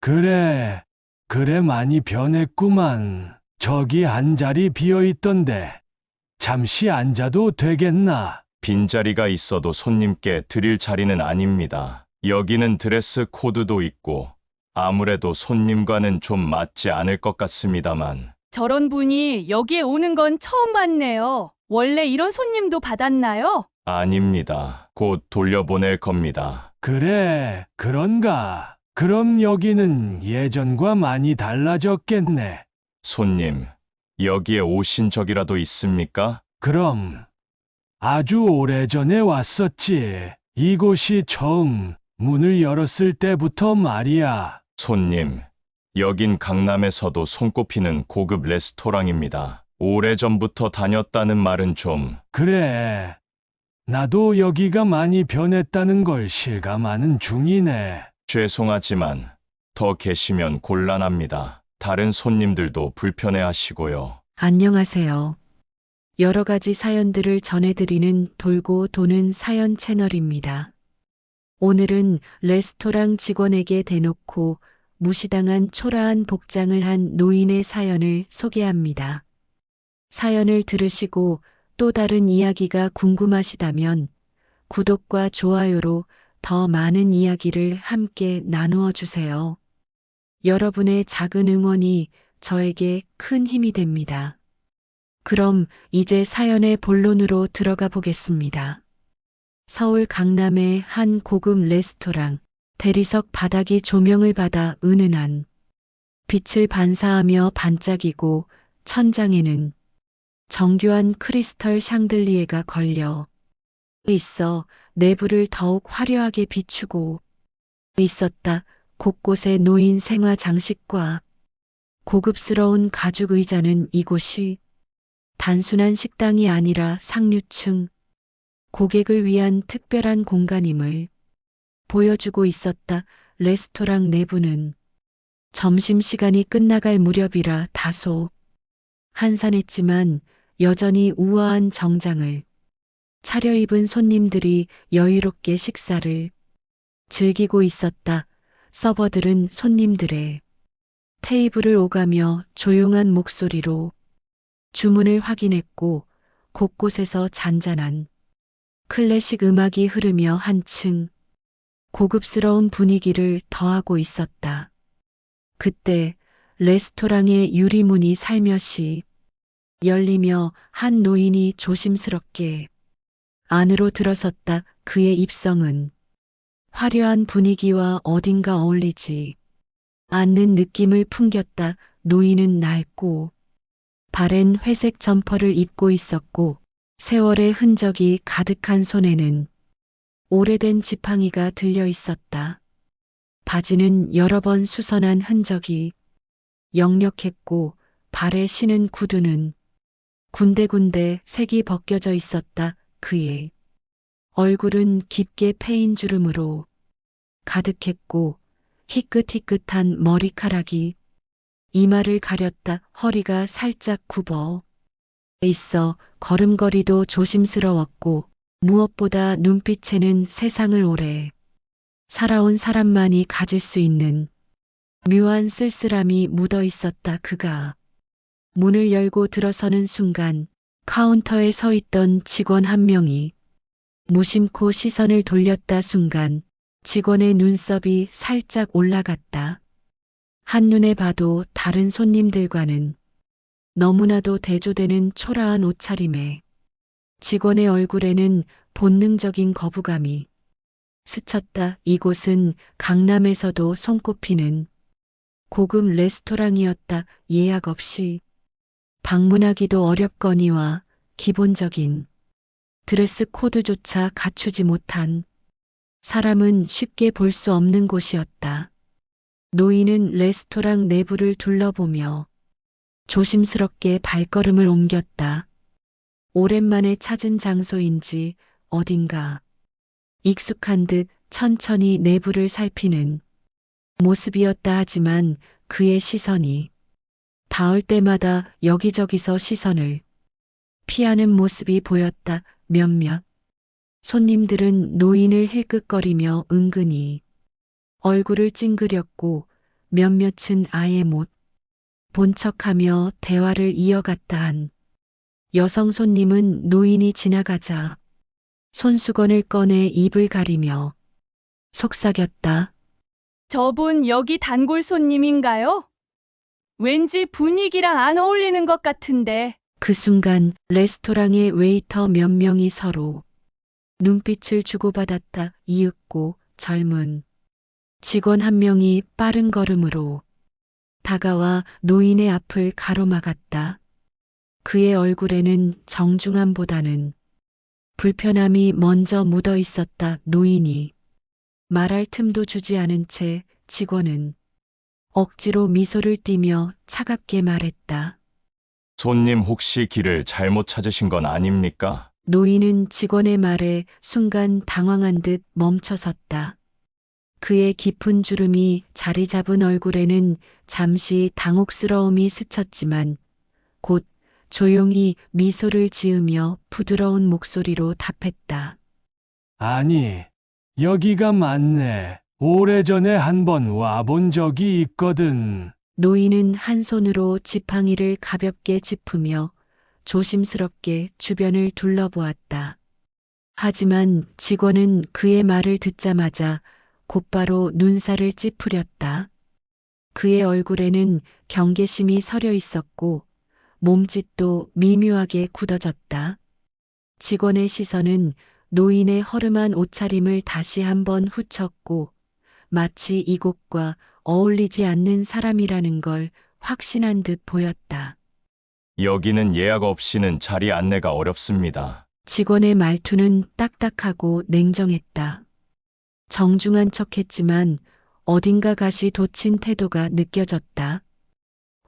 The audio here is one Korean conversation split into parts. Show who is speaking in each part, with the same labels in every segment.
Speaker 1: 그래, 그래 많이 변했구만. 저기 한 자리 비어 있던데. 잠시 앉아도 되겠나?
Speaker 2: 빈자리가 있어도 손님께 드릴 자리는 아닙니다. 여기는 드레스 코드도 있고 아무래도 손님과는 좀 맞지 않을 것 같습니다만.
Speaker 3: 저런 분이 여기에 오는 건 처음 봤네요. 원래 이런 손님도 받았나요?
Speaker 2: 아닙니다. 곧 돌려보낼 겁니다.
Speaker 1: 그래, 그런가? 그럼 여기는 예전과 많이 달라졌겠네.
Speaker 2: 손님, 여기에 오신 적이라도 있습니까?
Speaker 1: 그럼 아주 오래전에 왔었지. 이곳이 처음 문을 열었을 때부터 말이야.
Speaker 2: 손님, 여긴 강남에서도 손꼽히는 고급 레스토랑입니다. 오래전부터 다녔다는 말은 좀.
Speaker 1: 그래. 나도 여기가 많이 변했다는 걸 실감하는 중이네.
Speaker 2: 죄송하지만 더 계시면 곤란합니다. 다른 손님들도 불편해하시고요.
Speaker 4: 안녕하세요. 여러 가지 사연들을 전해드리는 돌고 도는 사연 채널입니다. 오늘은 레스토랑 직원에게 대놓고 무시당한 초라한 복장을 한 노인의 사연을 소개합니다. 사연을 들으시고 또 다른 이야기가 궁금하시다면 구독과 좋아요로 더 많은 이야기를 함께 나누어 주세요. 여러분의 작은 응원이 저에게 큰 힘이 됩니다. 그럼 이제 사연의 본론으로 들어가 보겠습니다. 서울 강남의 한 고급 레스토랑, 대리석 바닥이 조명을 받아 은은한 빛을 반사하며 반짝이고 천장에는 정교한 크리스털 샹들리에가 걸려 있어 내부를 더욱 화려하게 비추고 있었다. 곳곳에 놓인 생화 장식과 고급스러운 가죽 의자는 이곳이 단순한 식당이 아니라 상류층 고객을 위한 특별한 공간임을 보여주고 있었다. 레스토랑 내부는 점심시간이 끝나갈 무렵이라 다소 한산했지만 여전히 우아한 정장을 차려입은 손님들이 여유롭게 식사를 즐기고 있었다. 서버들은 손님들의 테이블을 오가며 조용한 목소리로 주문을 확인했고 곳곳에서 잔잔한 클래식 음악이 흐르며 한층 고급스러운 분위기를 더하고 있었다. 그때 레스토랑의 유리문이 살며시 열리며 한 노인이 조심스럽게 안으로 들어섰다. 그의 입성은 화려한 분위기와 어딘가 어울리지 않는 느낌을 풍겼다. 노인은 낡고 바랜 회색 점퍼를 입고 있었고 세월의 흔적이 가득한 손에는 오래된 지팡이가 들려 있었다. 바지는 여러 번 수선한 흔적이 역력했고 발에 신은 구두는 군데군데 색이 벗겨져 있었다. 그의 얼굴은 깊게 패인 주름으로 가득했고 희끗희끗한 머리카락이 이마를 가렸다. 허리가 살짝 굽어 있어 걸음걸이도 조심스러웠고 무엇보다 눈빛에는 세상을 오래 살아온 사람만이 가질 수 있는 묘한 쓸쓸함이 묻어 있었다. 그가 문을 열고 들어서는 순간 카운터에 서 있던 직원 한 명이 무심코 시선을 돌렸다. 순간 직원의 눈썹이 살짝 올라갔다. 한눈에 봐도 다른 손님들과는 너무나도 대조되는 초라한 옷차림에 직원의 얼굴에는 본능적인 거부감이 스쳤다. 이곳은 강남에서도 손꼽히는 고급 레스토랑이었다. 예약 없이 방문하기도 어렵거니와 기본적인 드레스 코드조차 갖추지 못한 사람은 쉽게 볼 수 없는 곳이었다. 노인은 레스토랑 내부를 둘러보며 조심스럽게 발걸음을 옮겼다. 오랜만에 찾은 장소인지 어딘가 익숙한 듯 천천히 내부를 살피는 모습이었다. 하지만 그의 시선이 닿을 때마다 여기저기서 시선을 피하는 모습이 보였다. 몇몇 손님들은 노인을 힐끗거리며 은근히 얼굴을 찡그렸고 몇몇은 아예 못 본 척하며 대화를 이어갔다 한 여성 손님은 노인이 지나가자 손수건을 꺼내 입을 가리며 속삭였다.
Speaker 3: 저분 여기 단골 손님인가요? 왠지 분위기랑 안 어울리는 것 같은데.
Speaker 4: 그 순간 레스토랑의 웨이터 몇 명이 서로 눈빛을 주고받았다. 이윽고 젊은 직원 한 명이 빠른 걸음으로 다가와 노인의 앞을 가로막았다. 그의 얼굴에는 정중함보다는 불편함이 먼저 묻어 있었다. 노인이 말할 틈도 주지 않은 채 직원은 억지로 미소를 띠며 차갑게 말했다.
Speaker 2: 손님 혹시 길을 잘못 찾으신 건 아닙니까?
Speaker 4: 노인은 직원의 말에 순간 당황한 듯 멈춰섰다. 그의 깊은 주름이 자리 잡은 얼굴에는 잠시 당혹스러움이 스쳤지만 곧 조용히 미소를 지으며 부드러운 목소리로 답했다.
Speaker 1: 아니, 여기가 맞네. 오래전에 한번 와본 적이 있거든.
Speaker 4: 노인은 한 손으로 지팡이를 가볍게 짚으며 조심스럽게 주변을 둘러보았다. 하지만 직원은 그의 말을 듣자마자 곧바로 눈살을 찌푸렸다. 그의 얼굴에는 경계심이 서려 있었고 몸짓도 미묘하게 굳어졌다. 직원의 시선은 노인의 허름한 옷차림을 다시 한번 훑었고 마치 이곳과 어울리지 않는 사람이라는 걸 확신한 듯 보였다.
Speaker 2: 여기는 예약 없이는 자리 안내가 어렵습니다.
Speaker 4: 직원의 말투는 딱딱하고 냉정했다. 정중한 척했지만 어딘가 가시 돋친 태도가 느껴졌다.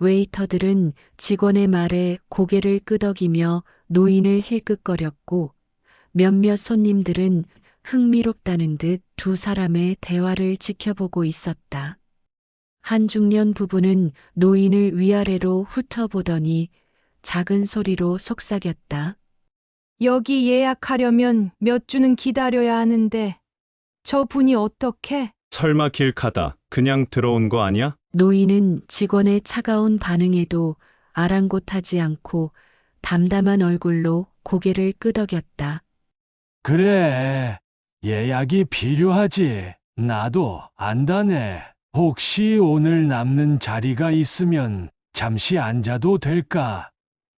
Speaker 4: 웨이터들은 직원의 말에 고개를 끄덕이며 노인을 힐끗거렸고 몇몇 손님들은 흥미롭다는 듯 두 사람의 대화를 지켜보고 있었다. 한 중년 부부는 노인을 위아래로 훑어보더니 작은 소리로 속삭였다.
Speaker 5: 여기 예약하려면 몇 주는 기다려야 하는데 저 분이 어떻게?
Speaker 6: 설마 길 가다 그냥 들어온 거 아니야?
Speaker 4: 노인은 직원의 차가운 반응에도 아랑곳하지 않고 담담한 얼굴로 고개를 끄덕였다.
Speaker 1: 그래, 예약이 필요하지. 나도 안다네. 혹시 오늘 남는 자리가 있으면 잠시 앉아도 될까?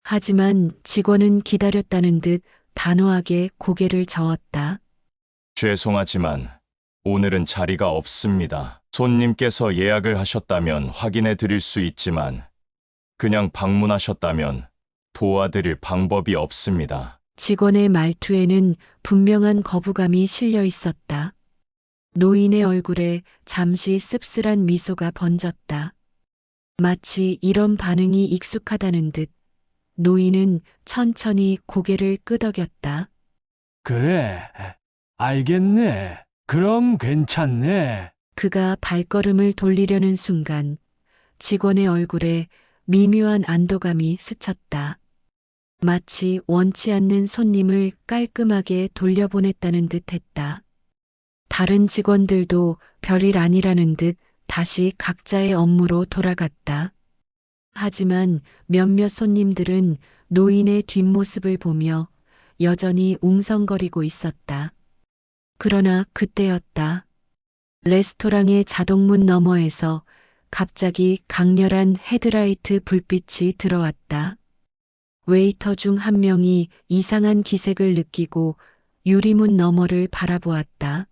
Speaker 4: 하지만 직원은 기다렸다는 듯 단호하게 고개를 저었다.
Speaker 2: 죄송하지만 오늘은 자리가 없습니다. 손님께서 예약을 하셨다면 확인해 드릴 수 있지만 그냥 방문하셨다면 도와드릴 방법이 없습니다.
Speaker 4: 직원의 말투에는 분명한 거부감이 실려 있었다. 노인의 얼굴에 잠시 씁쓸한 미소가 번졌다. 마치 이런 반응이 익숙하다는 듯 노인은 천천히 고개를 끄덕였다.
Speaker 1: 그래, 알겠네. 그럼 괜찮네.
Speaker 4: 그가 발걸음을 돌리려는 순간 직원의 얼굴에 미묘한 안도감이 스쳤다. 마치 원치 않는 손님을 깔끔하게 돌려보냈다는 듯 했다. 다른 직원들도 별일 아니라는 듯 다시 각자의 업무로 돌아갔다. 하지만 몇몇 손님들은 노인의 뒷모습을 보며 여전히 웅성거리고 있었다. 그러나 그때였다. 레스토랑의 자동문 너머에서 갑자기 강렬한 헤드라이트 불빛이 들어왔다. 웨이터 중 한 명이 이상한 기색을 느끼고 유리문 너머를 바라보았다.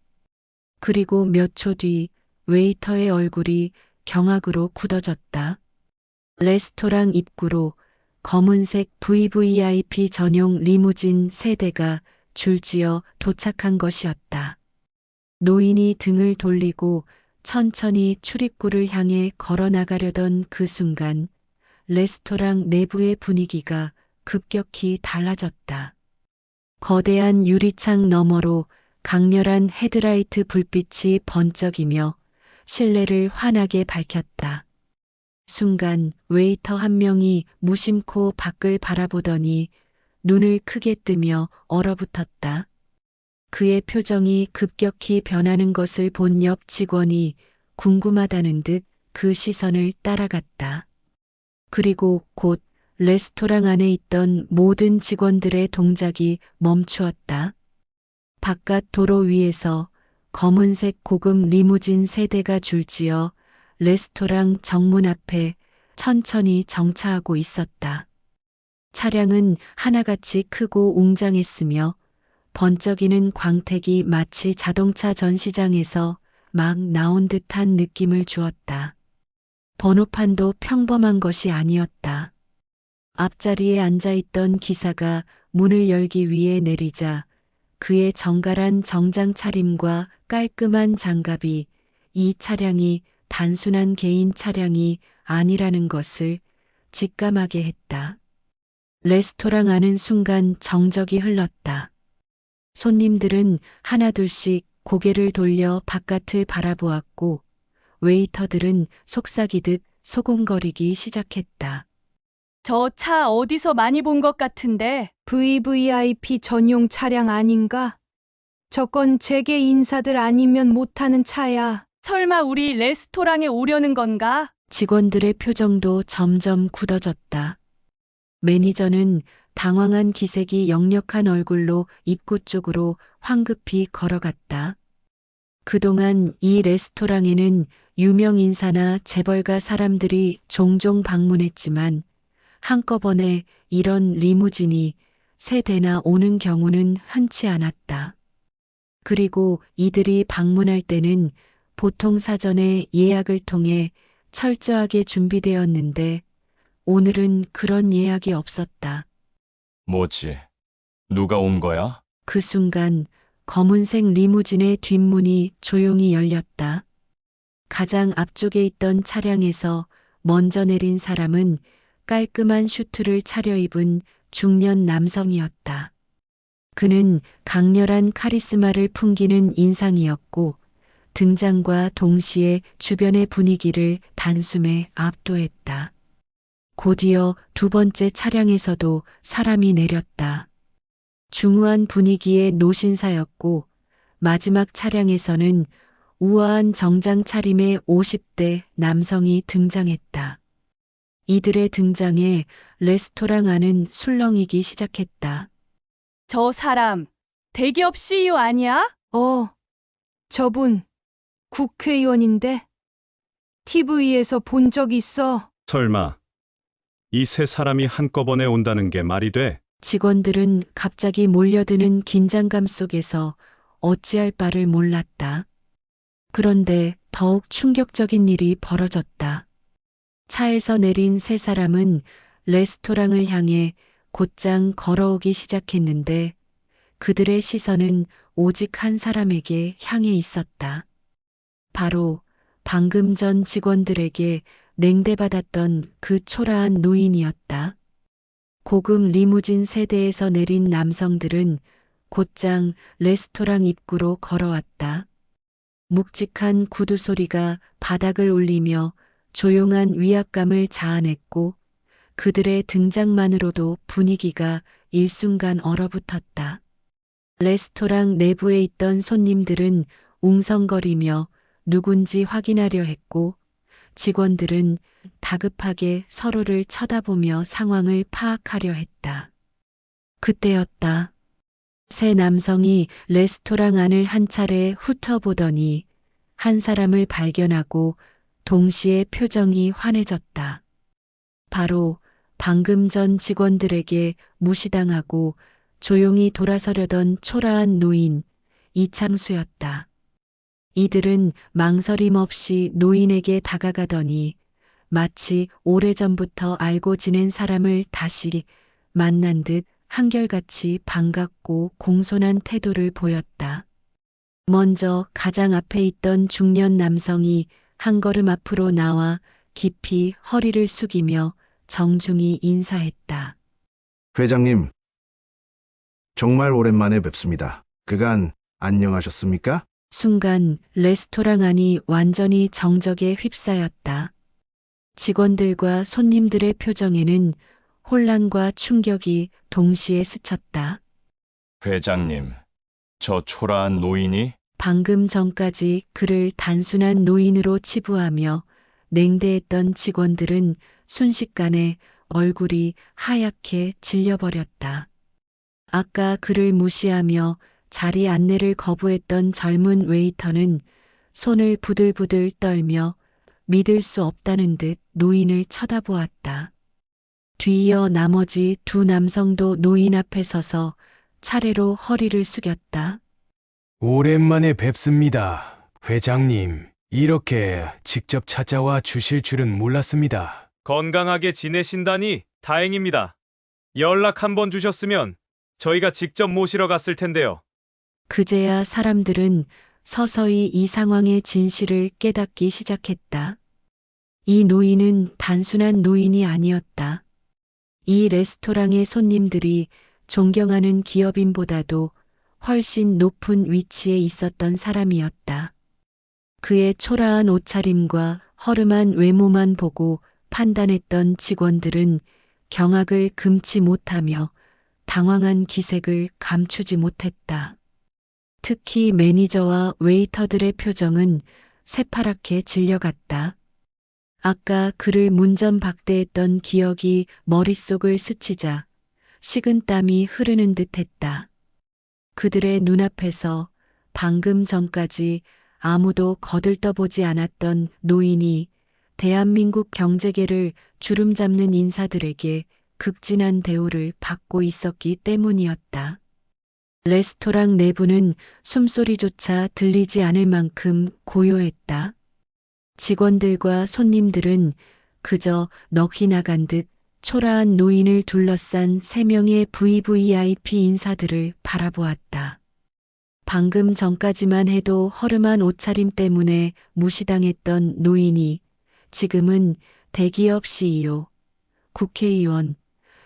Speaker 4: 그리고 몇 초 뒤 웨이터의 얼굴이 경악으로 굳어졌다. 레스토랑 입구로 검은색 VVIP 전용 리무진 3대가 줄지어 도착한 것이었다. 노인이 등을 돌리고 천천히 출입구를 향해 걸어 나가려던 그 순간 레스토랑 내부의 분위기가 급격히 달라졌다. 거대한 유리창 너머로 강렬한 헤드라이트 불빛이 번쩍이며 실내를 환하게 밝혔다. 순간 웨이터 한 명이 무심코 밖을 바라보더니 눈을 크게 뜨며 얼어붙었다. 그의 표정이 급격히 변하는 것을 본 옆 직원이 궁금하다는 듯 그 시선을 따라갔다. 그리고 곧 레스토랑 안에 있던 모든 직원들의 동작이 멈추었다. 바깥 도로 위에서 검은색 고급 리무진 3대가 줄지어 레스토랑 정문 앞에 천천히 정차하고 있었다. 차량은 하나같이 크고 웅장했으며 번쩍이는 광택이 마치 자동차 전시장에서 막 나온 듯한 느낌을 주었다. 번호판도 평범한 것이 아니었다. 앞자리에 앉아있던 기사가 문을 열기 위해 내리자 그의 정갈한 정장 차림과 깔끔한 장갑이 이 차량이 단순한 개인 차량이 아니라는 것을 직감하게 했다. 레스토랑 안은 순간 정적이 흘렀다. 손님들은 하나둘씩 고개를 돌려 바깥을 바라보았고 웨이터들은 속삭이듯 소곤거리기 시작했다.
Speaker 3: 저 차 어디서 많이 본 것 같은데.
Speaker 5: VVIP 전용 차량 아닌가? 저건 재계 인사들 아니면 못 타는 차야.
Speaker 3: 설마 우리 레스토랑에 오려는 건가?
Speaker 4: 직원들의 표정도 점점 굳어졌다. 매니저는 당황한 기색이 역력한 얼굴로 입구 쪽으로 황급히 걸어갔다. 그동안 이 레스토랑에는 유명 인사나 재벌가 사람들이 종종 방문했지만 한꺼번에 이런 리무진이 3대나 오는 경우는 흔치 않았다. 그리고 이들이 방문할 때는 보통 사전에 예약을 통해 철저하게 준비되었는데 오늘은 그런 예약이 없었다.
Speaker 2: 뭐지? 누가 온 거야?
Speaker 4: 그 순간 검은색 리무진의 뒷문이 조용히 열렸다. 가장 앞쪽에 있던 차량에서 먼저 내린 사람은 깔끔한 슈트를 차려입은 중년 남성이었다. 그는 강렬한 카리스마를 풍기는 인상이었고 등장과 동시에 주변의 분위기를 단숨에 압도했다. 곧이어 2번째 차량에서도 사람이 내렸다. 중후한 분위기의 노신사였고 마지막 차량에서는 우아한 정장 차림의 50대 남성이 등장했다. 이들의 등장에 레스토랑 안은 술렁이기 시작했다.
Speaker 3: 저 사람 대기업 CEO 아니야?
Speaker 5: 저분 국회의원인데 TV에서 본 적 있어.
Speaker 6: 설마 이 3사람이 한꺼번에 온다는 게 말이 돼?
Speaker 4: 직원들은 갑자기 몰려드는 긴장감 속에서 어찌할 바를 몰랐다. 그런데 더욱 충격적인 일이 벌어졌다. 차에서 내린 3사람은 레스토랑을 향해 곧장 걸어오기 시작했는데 그들의 시선은 오직 한 사람에게 향해 있었다. 바로 방금 전 직원들에게 냉대받았던 그 초라한 노인이었다. 고급 리무진 3대에서 내린 남성들은 곧장 레스토랑 입구로 걸어왔다. 묵직한 구두 소리가 바닥을 울리며 조용한 위압감을 자아냈고 그들의 등장만으로도 분위기가 일순간 얼어붙었다. 레스토랑 내부에 있던 손님들은 웅성거리며 누군지 확인하려 했고 직원들은 다급하게 서로를 쳐다보며 상황을 파악하려 했다. 그때였다. 3 남성이 레스토랑 안을 한 차례 훑어보더니 한 사람을 발견하고 동시에 표정이 환해졌다. 바로 방금 전 직원들에게 무시당하고 조용히 돌아서려던 초라한 노인 이창수였다. 이들은 망설임 없이 노인에게 다가가더니 마치 오래전부터 알고 지낸 사람을 다시 만난 듯 한결같이 반갑고 공손한 태도를 보였다. 먼저 가장 앞에 있던 중년 남성이 한 걸음 앞으로 나와 깊이 허리를 숙이며 정중히 인사했다.
Speaker 7: 회장님, 정말 오랜만에 뵙습니다. 그간 안녕하셨습니까?
Speaker 4: 순간 레스토랑 안이 완전히 정적에 휩싸였다. 직원들과 손님들의 표정에는 혼란과 충격이 동시에 스쳤다.
Speaker 2: 회장님, 저 초라한 노인이?
Speaker 4: 방금 전까지 그를 단순한 노인으로 치부하며 냉대했던 직원들은 순식간에 얼굴이 하얗게 질려버렸다. 아까 그를 무시하며 자리 안내를 거부했던 젊은 웨이터는 손을 부들부들 떨며 믿을 수 없다는 듯 노인을 쳐다보았다. 뒤이어 나머지 두 남성도 노인 앞에 서서 차례로 허리를 숙였다.
Speaker 8: 오랜만에 뵙습니다. 회장님, 이렇게 직접 찾아와 주실 줄은 몰랐습니다.
Speaker 9: 건강하게 지내신다니 다행입니다. 연락 한번 주셨으면 저희가 직접 모시러 갔을 텐데요.
Speaker 4: 그제야 사람들은 서서히 이 상황의 진실을 깨닫기 시작했다. 이 노인은 단순한 노인이 아니었다. 이 레스토랑의 손님들이 존경하는 기업인보다도 훨씬 높은 위치에 있었던 사람이었다. 그의 초라한 옷차림과 허름한 외모만 보고 판단했던 직원들은 경악을 금치 못하며 당황한 기색을 감추지 못했다. 특히 매니저와 웨이터들의 표정은 새파랗게 질려갔다. 아까 그를 문전박대했던 기억이 머릿속을 스치자 식은땀이 흐르는 듯했다. 그들의 눈앞에서 방금 전까지 아무도 거들떠보지 않았던 노인이 대한민국 경제계를 주름잡는 인사들에게 극진한 대우를 받고 있었기 때문이었다. 레스토랑 내부는 숨소리조차 들리지 않을 만큼 고요했다. 직원들과 손님들은 그저 넋이 나간 듯 초라한 노인을 둘러싼 3명의 VVIP 인사들을 바라보았다. 방금 전까지만 해도 허름한 옷차림 때문에 무시당했던 노인이 지금은 대기업 CEO, 국회의원,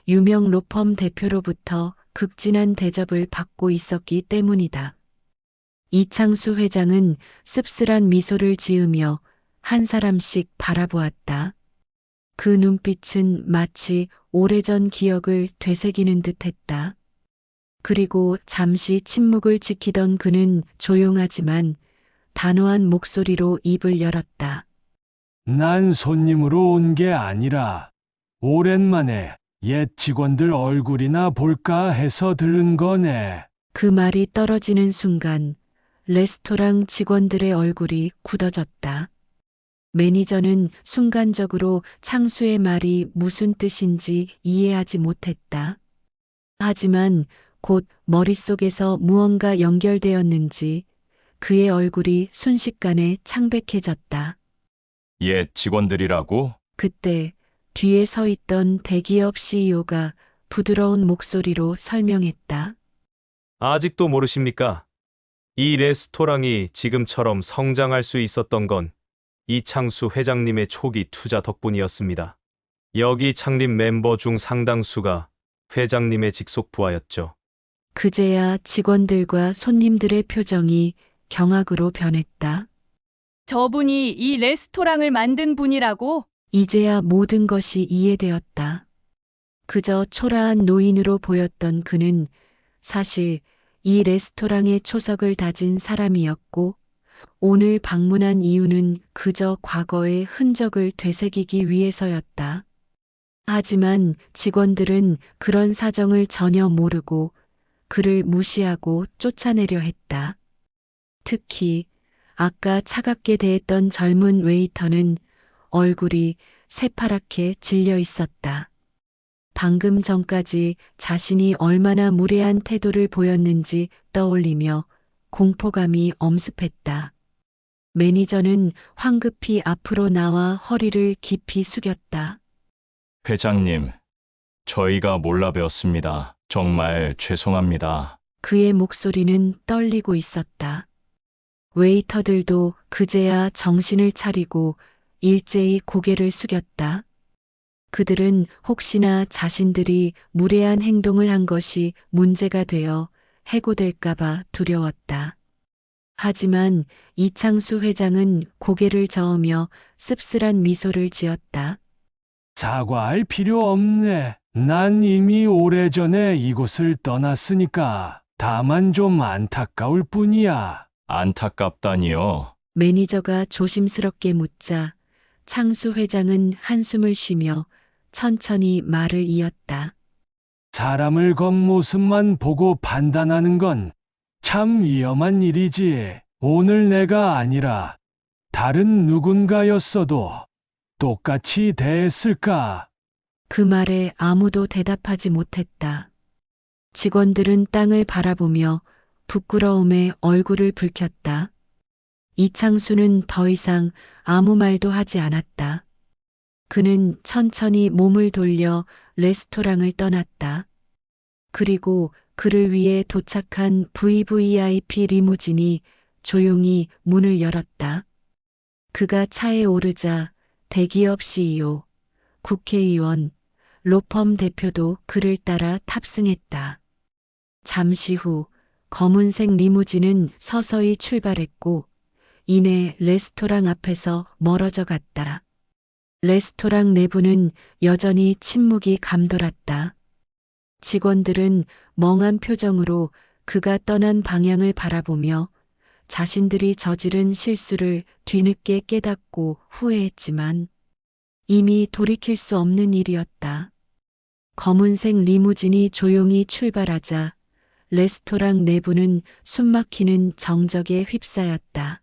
Speaker 4: 유명 로펌 대표로부터 극진한 대접을 받고 있었기 때문이다. 이창수 회장은 씁쓸한 미소를 지으며 한 사람씩 바라보았다. 그 눈빛은 마치 오래전 기억을 되새기는 듯했다. 그리고 잠시 침묵을 지키던 그는 조용하지만 단호한 목소리로 입을 열었다.
Speaker 1: 난 손님으로 온 게 아니라 오랜만에 옛 직원들 얼굴이나 볼까 해서 들른 거네.
Speaker 4: 그 말이 떨어지는 순간 레스토랑 직원들의 얼굴이 굳어졌다. 매니저는 순간적으로 창수의 말이 무슨 뜻인지 이해하지 못했다. 하지만 곧 머릿속에서 무언가 연결되었는지 그의 얼굴이 순식간에 창백해졌다.
Speaker 2: 옛 직원들이라고?
Speaker 4: 그때 뒤에 서 있던 대기업 CEO가 부드러운 목소리로 설명했다.
Speaker 9: 아직도 모르십니까? 이 레스토랑이 지금처럼 성장할 수 있었던 건 이창수 회장님의 초기 투자 덕분이었습니다. 여기 창립 멤버 중 상당수가 회장님의 직속 부하였죠.
Speaker 4: 그제야 직원들과 손님들의 표정이 경악으로 변했다.
Speaker 3: 저분이 이 레스토랑을 만든 분이라고?
Speaker 4: 이제야 모든 것이 이해되었다. 그저 초라한 노인으로 보였던 그는 사실 이 레스토랑의 초석을 다진 사람이었고 오늘 방문한 이유는 그저 과거의 흔적을 되새기기 위해서였다. 하지만 직원들은 그런 사정을 전혀 모르고 그를 무시하고 쫓아내려 했다. 특히 아까 차갑게 대했던 젊은 웨이터는 얼굴이 새파랗게 질려 있었다. 방금 전까지 자신이 얼마나 무례한 태도를 보였는지 떠올리며 공포감이 엄습했다. 매니저는 황급히 앞으로 나와 허리를 깊이 숙였다.
Speaker 2: 회장님, 저희가 몰라 뵈었습니다. 정말 죄송합니다.
Speaker 4: 그의 목소리는 떨리고 있었다. 웨이터들도 그제야 정신을 차리고 일제히 고개를 숙였다. 그들은 혹시나 자신들이 무례한 행동을 한 것이 문제가 되어 해고될까봐 두려웠다. 하지만 이창수 회장은 고개를 저으며 씁쓸한 미소를 지었다.
Speaker 1: 사과할 필요 없네. 난 이미 오래전에 이곳을 떠났으니까 다만 좀 안타까울 뿐이야.
Speaker 2: 안타깝다니요.
Speaker 4: 매니저가 조심스럽게 묻자 창수 회장은 한숨을 쉬며 천천히 말을 이었다.
Speaker 1: 사람을 겉모습만 보고 판단하는 건 참 위험한 일이지. 오늘 내가 아니라 다른 누군가였어도 똑같이 대했을까?
Speaker 4: 그 말에 아무도 대답하지 못했다. 직원들은 땅을 바라보며 부끄러움에 얼굴을 붉혔다. 이창수는 더 이상 아무 말도 하지 않았다. 그는 천천히 몸을 돌려 레스토랑을 떠났다. 그리고 그를 위해 도착한 VVIP 리무진이 조용히 문을 열었다. 그가 차에 오르자 대기업 CEO, 국회의원, 로펌 대표도 그를 따라 탑승했다. 잠시 후 검은색 리무진은 서서히 출발했고 이내 레스토랑 앞에서 멀어져 갔다. 레스토랑 내부는 여전히 침묵이 감돌았다. 직원들은 멍한 표정으로 그가 떠난 방향을 바라보며 자신들이 저지른 실수를 뒤늦게 깨닫고 후회했지만 이미 돌이킬 수 없는 일이었다. 검은색 리무진이 조용히 출발하자 레스토랑 내부는 숨막히는 정적에 휩싸였다.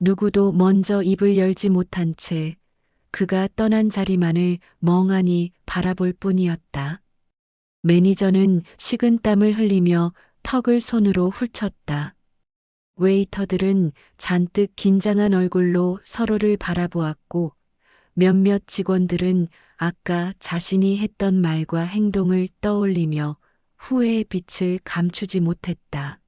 Speaker 4: 누구도 먼저 입을 열지 못한 채 그가 떠난 자리만을 멍하니 바라볼 뿐이었다. 매니저는 식은땀을 흘리며 턱을 손으로 훑쳤다. 웨이터들은 잔뜩 긴장한 얼굴로 서로를 바라보았고 몇몇 직원들은 아까 자신이 했던 말과 행동을 떠올리며 후회의 빛을 감추지 못했다.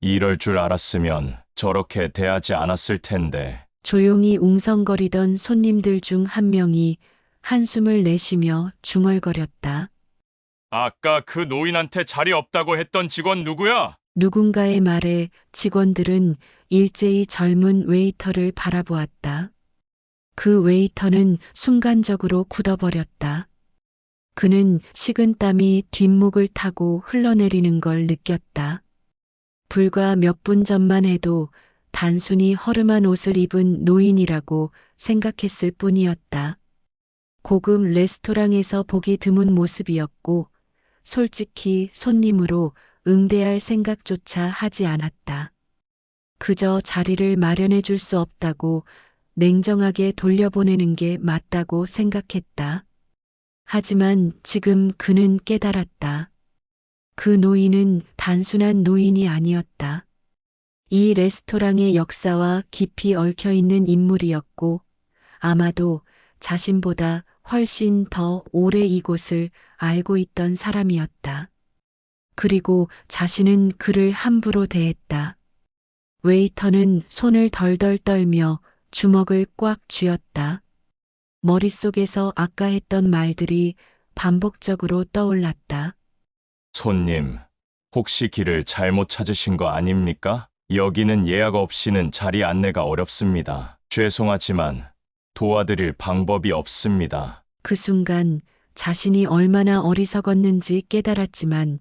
Speaker 2: 이럴 줄 알았으면 저렇게 대하지 않았을 텐데.
Speaker 4: 조용히 웅성거리던 손님들 중 한 명이 한숨을 내쉬며 중얼거렸다.
Speaker 2: 아까 그 노인한테 자리 없다고 했던 직원 누구야?
Speaker 4: 누군가의 말에 직원들은 일제히 젊은 웨이터를 바라보았다. 그 웨이터는 순간적으로 굳어버렸다. 그는 식은땀이 뒷목을 타고 흘러내리는 걸 느꼈다. 불과 몇 분 전만 해도 단순히 허름한 옷을 입은 노인이라고 생각했을 뿐이었다. 고급 레스토랑에서 보기 드문 모습이었고 솔직히 손님으로 응대할 생각조차 하지 않았다. 그저 자리를 마련해 줄 수 없다고 냉정하게 돌려보내는 게 맞다고 생각했다. 하지만 지금 그는 깨달았다. 그 노인은 단순한 노인이 아니었다. 이 레스토랑의 역사와 깊이 얽혀 있는 인물이었고 아마도 자신보다 훨씬 더 오래 이곳을 알고 있던 사람이었다. 그리고 자신은 그를 함부로 대했다. 웨이터는 손을 덜덜 떨며 주먹을 꽉 쥐었다. 머릿속에서 아까 했던 말들이 반복적으로 떠올랐다.
Speaker 2: 손님, 혹시 길을 잘못 찾으신 거 아닙니까? 여기는 예약 없이는 자리 안내가 어렵습니다. 죄송하지만 도와드릴 방법이 없습니다.
Speaker 4: 그 순간 자신이 얼마나 어리석었는지 깨달았지만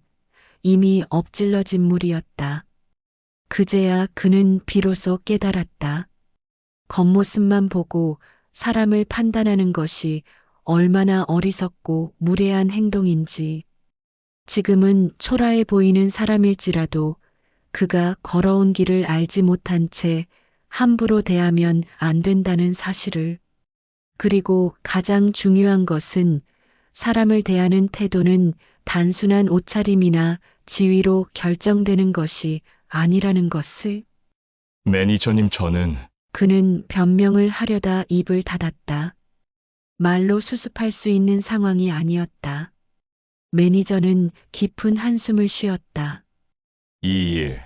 Speaker 4: 이미 엎질러진 물이었다. 그제야 그는 비로소 깨달았다. 겉모습만 보고 사람을 판단하는 것이 얼마나 어리석고 무례한 행동인지. 지금은 초라해 보이는 사람일지라도 그가 걸어온 길을 알지 못한 채 함부로 대하면 안 된다는 사실을. 그리고 가장 중요한 것은 사람을 대하는 태도는 단순한 옷차림이나 지위로 결정되는 것이 아니라는 것을.
Speaker 2: 매니저님, 저는
Speaker 4: 그는 변명을 하려다 입을 닫았다. 말로 수습할 수 있는 상황이 아니었다. 매니저는 깊은 한숨을 쉬었다.
Speaker 2: 이 일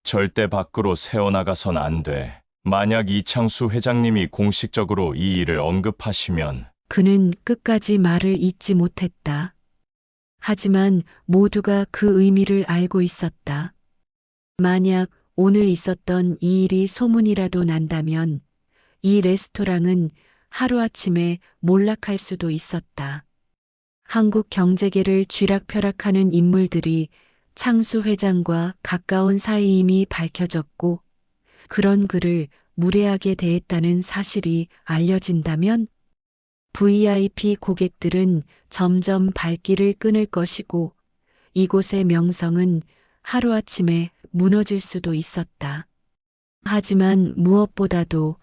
Speaker 2: 절대 밖으로 새어나가선 안 돼. 만약 이창수 회장님이 공식적으로 이 일을 언급하시면
Speaker 4: 그는 끝까지 말을 잇지 못했다. 하지만 모두가 그 의미를 알고 있었다. 만약 오늘 있었던 이 일이 소문이라도 난다면 이 레스토랑은 하루아침에 몰락할 수도 있었다. 한국 경제계를 쥐락펴락하는 인물들이 창수 회장과 가까운 사이임이 밝혀졌고 그런 그를 무례하게 대했다는 사실이 알려진다면 VIP 고객들은 점점 발길을 끊을 것이고 이곳의 명성은 하루아침에 무너질 수도 있었다. 하지만 무엇보다도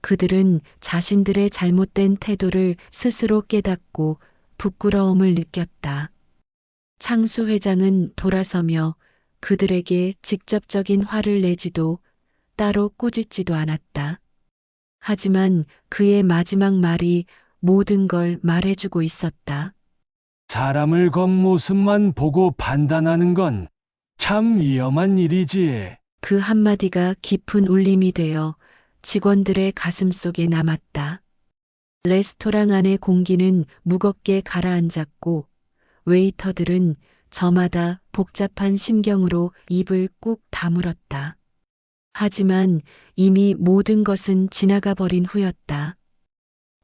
Speaker 4: 그들은 자신들의 잘못된 태도를 스스로 깨닫고 부끄러움을 느꼈다. 창수 회장은 돌아서며 그들에게 직접적인 화를 내지도 따로 꾸짖지도 않았다. 하지만 그의 마지막 말이 모든 걸 말해주고 있었다.
Speaker 1: 사람을 겉모습만 보고 판단하는 건 참 위험한 일이지.
Speaker 4: 그 한마디가 깊은 울림이 되어 직원들의 가슴 속에 남았다. 레스토랑 안의 공기는 무겁게 가라앉았고 웨이터들은 저마다 복잡한 심경으로 입을 꾹 다물었다. 하지만 이미 모든 것은 지나가 버린 후였다.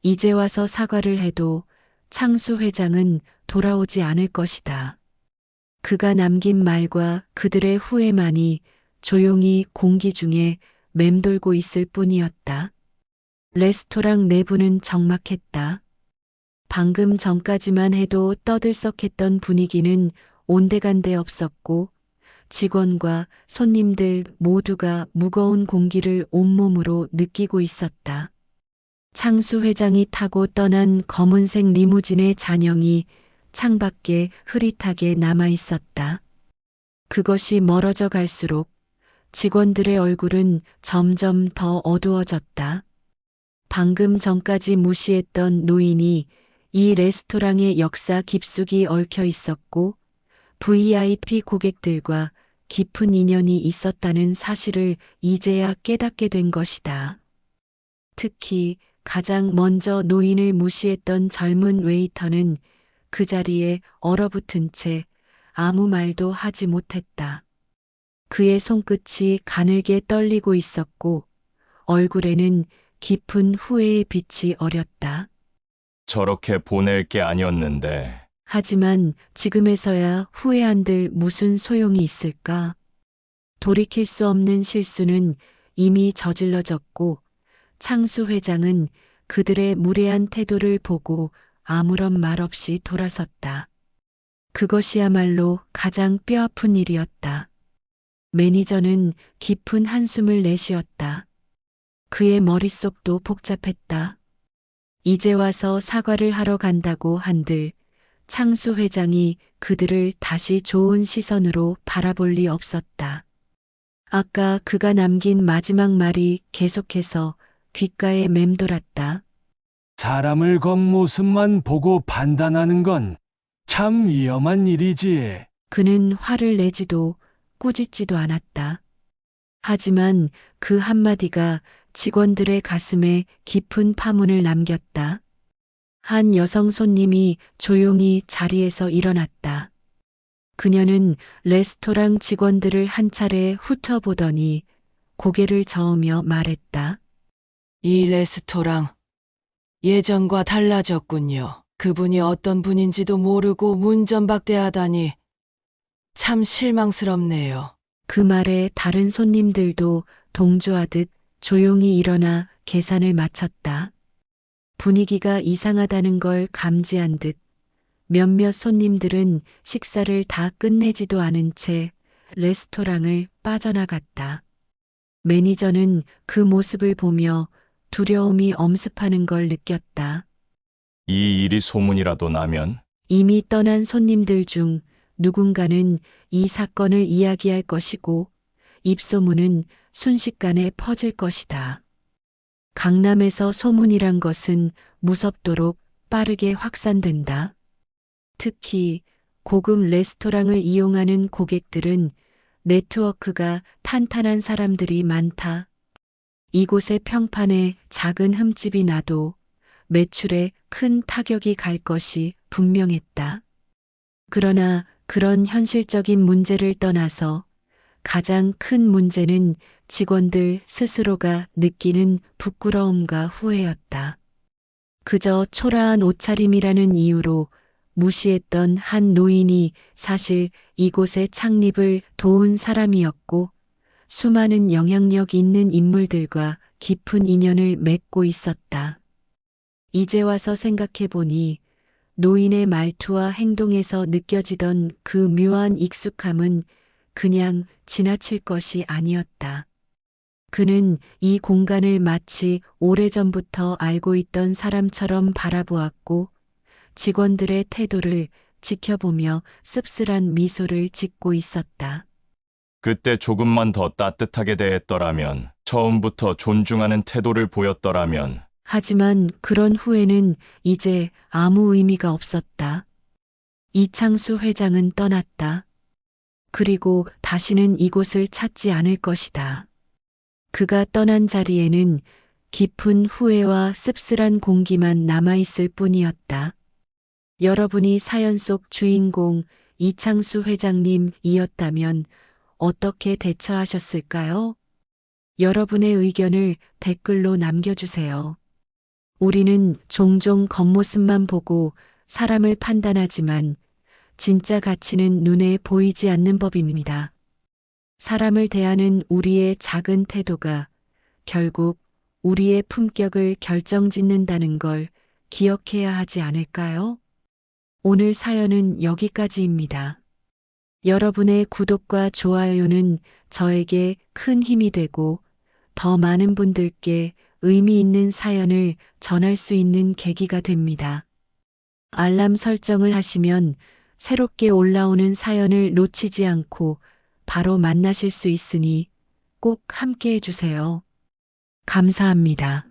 Speaker 4: 이제 와서 사과를 해도 창수 회장은 돌아오지 않을 것이다. 그가 남긴 말과 그들의 후회만이 조용히 공기 중에 맴돌고 있을 뿐이었다. 레스토랑 내부는 적막했다. 방금 전까지만 해도 떠들썩했던 분위기는 온데간데 없었고 직원과 손님들 모두가 무거운 공기를 온몸으로 느끼고 있었다. 창수 회장이 타고 떠난 검은색 리무진의 잔영이 창밖에 흐릿하게 남아 있었다. 그것이 멀어져 갈수록 직원들의 얼굴은 점점 더 어두워졌다. 방금 전까지 무시했던 노인이 이 레스토랑의 역사 깊숙이 얽혀 있었고 VIP 고객들과 깊은 인연이 있었다는 사실을 이제야 깨닫게 된 것이다. 특히 가장 먼저 노인을 무시했던 젊은 웨이터는 그 자리에 얼어붙은 채 아무 말도 하지 못했다. 그의 손끝이 가늘게 떨리고 있었고 얼굴에는 깊은 후회의 빛이 어렸다.
Speaker 2: 저렇게 보낼 게 아니었는데.
Speaker 4: 하지만 지금에서야 후회한들 무슨 소용이 있을까? 돌이킬 수 없는 실수는 이미 저질러졌고 창수 회장은 그들의 무례한 태도를 보고 아무런 말 없이 돌아섰다. 그것이야말로 가장 뼈아픈 일이었다. 매니저는 깊은 한숨을 내쉬었다. 그의 머릿속도 복잡했다. 이제 와서 사과를 하러 간다고 한들 창수 회장이 그들을 다시 좋은 시선으로 바라볼 리 없었다. 아까 그가 남긴 마지막 말이 계속해서 귓가에 맴돌았다.
Speaker 1: 사람을 겉모습만 보고 판단하는 건 참 위험한 일이지.
Speaker 4: 그는 화를 내지도 꾸짖지도 않았다. 하지만 그 한마디가 직원들의 가슴에 깊은 파문을 남겼다. 한 여성 손님이 조용히 자리에서 일어났다. 그녀는 레스토랑 직원들을 한 차례 훑어보더니 고개를 저으며 말했다.
Speaker 10: 이 레스토랑 예전과 달라졌군요. 그분이 어떤 분인지도 모르고 문전박대하다니 참 실망스럽네요.
Speaker 4: 그 말에 다른 손님들도 동조하듯 조용히 일어나 계산을 마쳤다. 분위기가 이상하다는 걸 감지한 듯 몇몇 손님들은 식사를 다 끝내지도 않은 채 레스토랑을 빠져나갔다. 매니저는 그 모습을 보며 두려움이 엄습하는 걸 느꼈다.
Speaker 2: 이 일이 소문이라도 나면
Speaker 4: 이미 떠난 손님들 중 누군가는 이 사건을 이야기할 것이고 입소문은 순식간에 퍼질 것이다. 강남에서 소문이란 것은 무섭도록 빠르게 확산된다. 특히 고급 레스토랑을 이용하는 고객들은 네트워크가 탄탄한 사람들이 많다. 이곳의 평판에 작은 흠집이 나도 매출에 큰 타격이 갈 것이 분명했다. 그러나 그런 현실적인 문제를 떠나서 가장 큰 문제는 직원들 스스로가 느끼는 부끄러움과 후회였다. 그저 초라한 옷차림이라는 이유로 무시했던 한 노인이 사실 이곳의 창립을 도운 사람이었고 수많은 영향력 있는 인물들과 깊은 인연을 맺고 있었다. 이제 와서 생각해 보니 노인의 말투와 행동에서 느껴지던 그 묘한 익숙함은 그냥 지나칠 것이 아니었다. 그는 이 공간을 마치 오래전부터 알고 있던 사람처럼 바라보았고 직원들의 태도를 지켜보며 씁쓸한 미소를 짓고 있었다.
Speaker 2: 그때 조금만 더 따뜻하게 대했더라면, 처음부터 존중하는 태도를 보였더라면,
Speaker 4: 하지만 그런 후회는 이제 아무 의미가 없었다. 이창수 회장은 떠났다. 그리고 다시는 이곳을 찾지 않을 것이다. 그가 떠난 자리에는 깊은 후회와 씁쓸한 공기만 남아있을 뿐이었다. 여러분이 사연 속 주인공 이창수 회장님이었다면 어떻게 대처하셨을까요? 여러분의 의견을 댓글로 남겨주세요. 우리는 종종 겉모습만 보고 사람을 판단하지만 진짜 가치는 눈에 보이지 않는 법입니다. 사람을 대하는 우리의 작은 태도가 결국 우리의 품격을 결정짓는다는 걸 기억해야 하지 않을까요? 오늘 사연은 여기까지입니다. 여러분의 구독과 좋아요는 저에게 큰 힘이 되고 더 많은 분들께 의미 있는 사연을 전할 수 있는 계기가 됩니다. 알람 설정을 하시면 새롭게 올라오는 사연을 놓치지 않고 바로 만나실 수 있으니 꼭 함께 해주세요. 감사합니다.